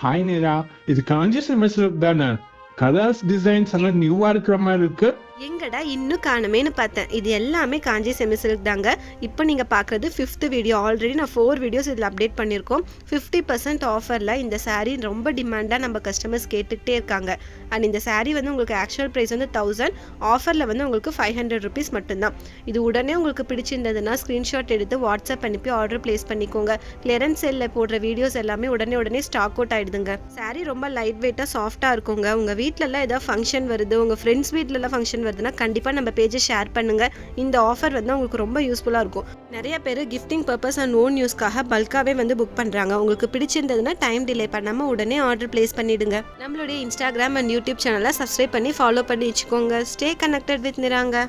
Hi Nira, இது காஞ்சி semester தானே? Colours designs எல்லாம் நியூவா இருக்கிற மாதிரி இருக்கு. எங்கடா இன்னும் காணுமேனு பார்த்தேன். இது எல்லாமே காஞ்சி செமி சில்க் தாங்க. இப்போ நீங்கள் பார்க்குறது 5th வீடியோ. ஆல்ரெடி நான் 4 வீடியோஸ் இதில் அப்டேட் பண்ணியிருக்கோம். 50% ஆஃபரில் இந்த saree ரொம்ப டிமாண்டாக நம்ம கஸ்டமர்ஸ் கேட்டுக்கிட்டே இருக்காங்க. அண்ட் இந்த saree வந்து உங்களுக்கு ஆக்சுவல் ப்ரைஸ் வந்து 1000, ஆஃபரில் வந்து உங்களுக்கு 500 ருபீஸ் மட்டும்தான். இது உடனே உங்களுக்கு பிடிச்சிருந்ததுன்னா ஸ்க்ரீன்ஷாட் எடுத்து வாட்ஸ்அப் அனுப்பி ஆர்டர் ப்ளேஸ் பண்ணிக்கோங்க. கிளியரன்ஸ் சேலில் போடுற வீடியோஸ் எல்லாமே உடனே ஸ்டாக் அவுட் ஆகிடுதுங்க. saree ரொம்ப லைட் வெயிட்டாக சாஃப்டாக இருக்குங்க. உங்கள் வீட்டிலலாம் ஏதாவது ஃபங்க்ஷன் வருது, உங்கள் ஃப்ரெண்ட்ஸ் வீட்டிலலாம் ஃபங்க்ஷன் வருதுன்னா கண்டிப்பாக நம்ம பேஜை ஷேர் பண்ணுங்கள். இந்த ஆஃபர் வந்து உங்களுக்கு ரொம்ப யூஸ்ஃபுல்லாக இருக்கும். நிறைய பேர் கிஃப்டிங் பர்பஸ் அண்ட் ஓன் யூஸ்க்காக பல்காகவே வந்து புக் பண்ணுறாங்க. உங்களுக்கு பிடிச்சிருந்ததுன்னா டைம் டிலே பண்ணாமல் உடனே ஆர்டர் ப்ளேஸ் பண்ணிவிடுங்க. நம்மளுடைய இன்ஸ்டாகிராம் அண்ட் யூடியூப் சேனலை சப்ஸ்கிரைப் பண்ணி ஃபாலோ பண்ணி வச்சுக்கோங்க. Stay connected with நிராங்க.